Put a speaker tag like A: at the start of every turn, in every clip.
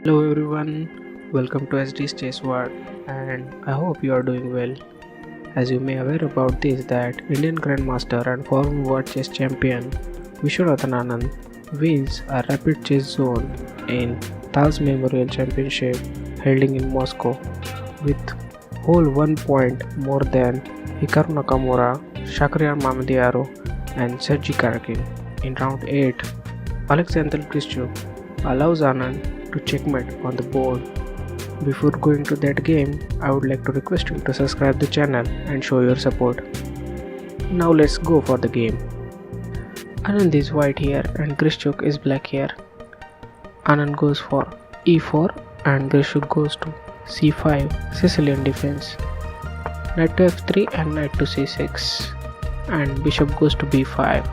A: Hello everyone, welcome to SD Chess World and I hope you are doing well. As you may aware about this that Indian Grandmaster and former World Chess Champion Viswanathan Anand wins a rapid chess zone in Tal Memorial Championship held in Moscow with whole 1 point more than Hikaru Nakamura, Caruana and Sergei Karjakin. In round 8, Alexander Grischuk allows Anand to checkmate on the board. Before going to that game, I would like to request you to subscribe the channel and show your support. Now let's go for the game. Anand is white here and Grischuk is black here. Anand goes for e4 and Grischuk goes to c5, Sicilian defense. Knight to f3 and knight to c6 and bishop goes to b5,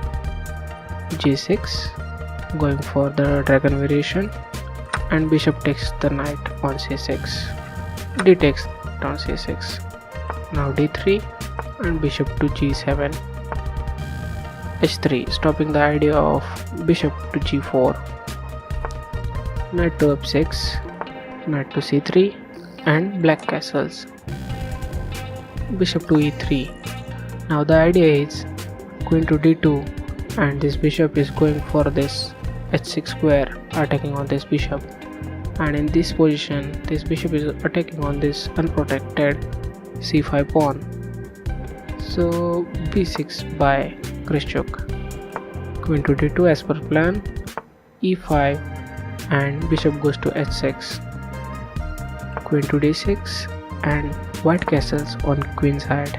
A: g6, going for the dragon variation, and bishop takes the knight on c6, d takes on c6, now d3 and bishop to g7, h3 stopping the idea of bishop to g4, knight to f6, knight to c3 and black castles, bishop to e3. Now the idea is queen to d2 and this bishop is going for this h6 square, attacking on this bishop, and in this position this bishop is attacking on this unprotected c5 pawn. So b6 by Grischuk, queen to d2 as per plan, e5 and bishop goes to h6, queen to d6 and white castles on queen side.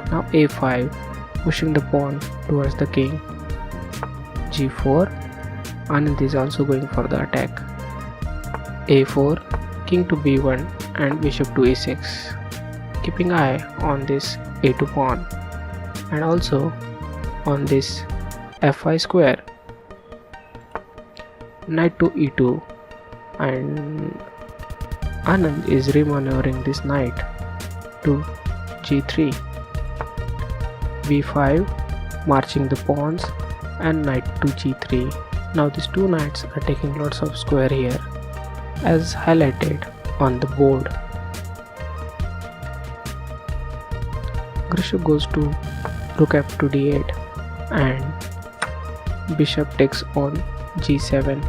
A: Now a5, pushing the pawn towards the king, g4, Anand is also going for the attack, a4, king to b1 and bishop to e6, keeping eye on this a2 pawn and also on this f5 square, knight to e2 and Anand is remaneuvering this knight to g3, b5, marching the pawns and knight to g3. Now these two knights are taking lots of square here as highlighted on the board. Grischuk goes to rook f to d8 and bishop takes on g7,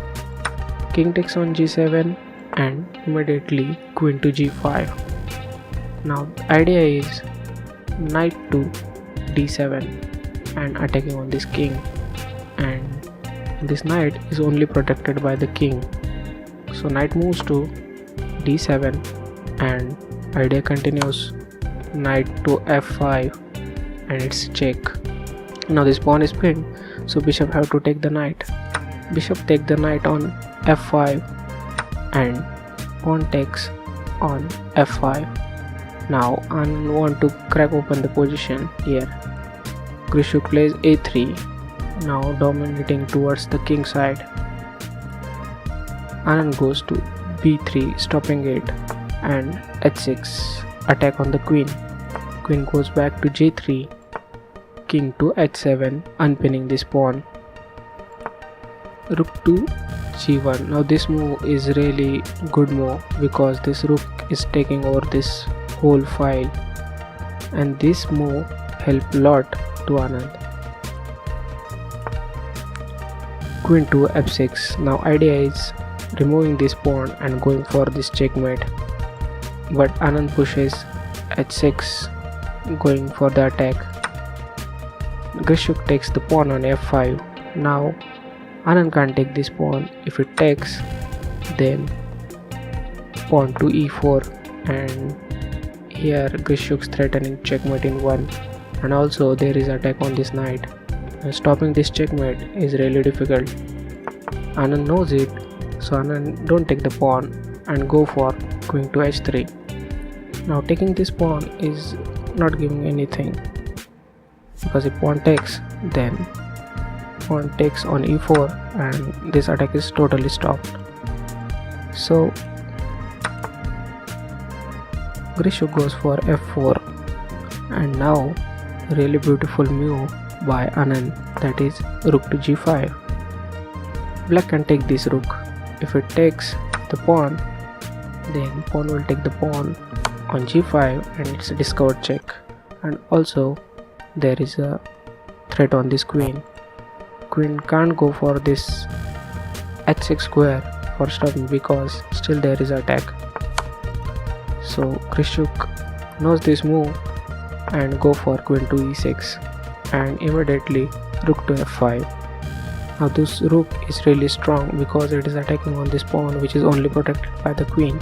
A: king takes on g7 and immediately queen to g5. Now the idea is knight to d7 and attacking on this king, and this knight is only protected by the king. So knight moves to d7 and idea continues, knight to f5 and it's check. Now this pawn is pinned, so bishop have to take the knight. Bishop take the knight on f5 and pawn takes on f5. Now Anand want to crack open the position here. Grischuk plays a3, now dominating towards the king side. Anand goes to b3, stopping it, and h6, attack on the queen. Queen goes back to j3, king to h7, unpinning this pawn. Rook to g1. Now this move is really good move because this rook is taking over this whole file, and this move help lot to Anand. Queen to f6. Now idea is removing this pawn and going for this checkmate, but Anand pushes h6, going for the attack. Grischuk takes the pawn on f5. Now Anand can't take this pawn. If it takes, then pawn to e4, and here Grischuk's threatening checkmate in 1, and also there is attack on this knight, and stopping this checkmate is really difficult. Anand knows it, so Anand don't take the pawn and go for queen to h3. Now taking this pawn is not giving anything, because if pawn takes, then pawn takes on e4 and this attack is totally stopped. So Grischuk goes for f4, and now really beautiful move by Anand, that is rook to g5. Black can take this rook. If it takes, the pawn, then pawn will take the pawn on g5 and it's a discovered check. And also there is a threat on this queen. Queen can't go for this h6 square for stopping because still there is attack. So Grischuk knows this move and go for queen to e6 and immediately rook to f5. Now this rook is really strong because it is attacking on this pawn which is only protected by the queen,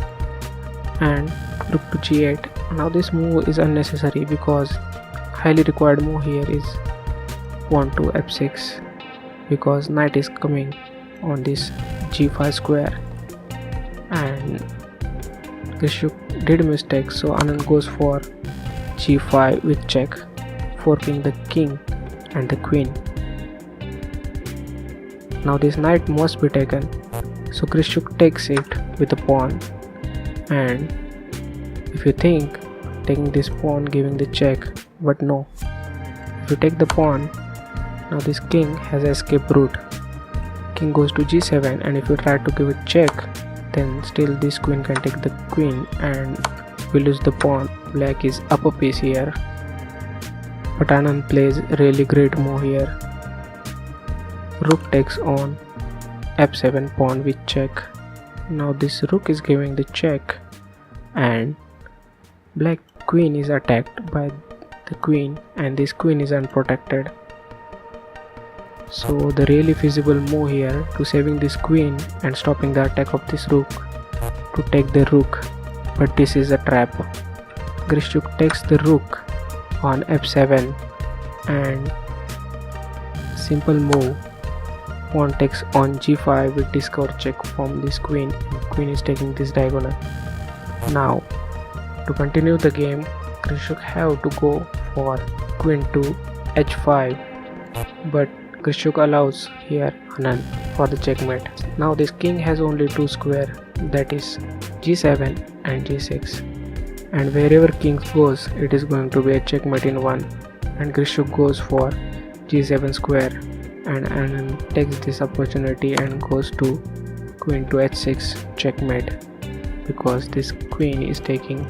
A: and rook to g8. Now this move is unnecessary because highly required move here is pawn to f6 because knight is coming on this g5 square, and Grischuk did mistake, so Anand goes for g5 with check, forking the king and the queen. Now this knight must be taken, so Grischuk takes it with a pawn, and if you think taking this pawn giving the check, but no, if you take the pawn, now this king has escape route. King goes to g7, and if you try to give it check, then still this queen can take the queen and we lose the pawn. Black is up a piece here, but Anand plays really great move here. Rook takes on f7 pawn with check. Now this rook is giving the check and black queen is attacked by the queen and this queen is unprotected. So the really feasible move here to saving this queen and stopping the attack of this rook to take the rook, but this is a trap. Grischuk takes the rook on f7 and simple move, pawn takes on g5 with discover check from this queen, and queen is taking this diagonal. Now to continue the game, Grischuk have to go for queen to h5, but Grischuk allows here Anand for the checkmate. Now this king has only two square, that is g7 and g6, and wherever king goes it is going to be a checkmate in one, and Grischuk goes for g7 square, and Anand takes this opportunity and goes to queen to h6 checkmate because this queen is taking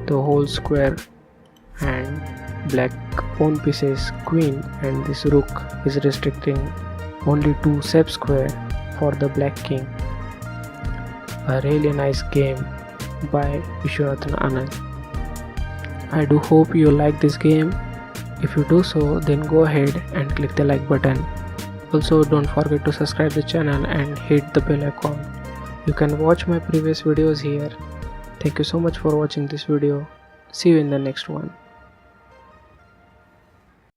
A: the whole square and black pawn pieces queen, and this rook is restricting only two sep square for the black king. A really nice game by Viswanathan Anand. I do hope you like this game. If you do so, then go ahead and click the like button. Also don't forget to subscribe the channel and hit the bell icon. You can watch my previous videos here. Thank you so much for watching this video. See you in the next one.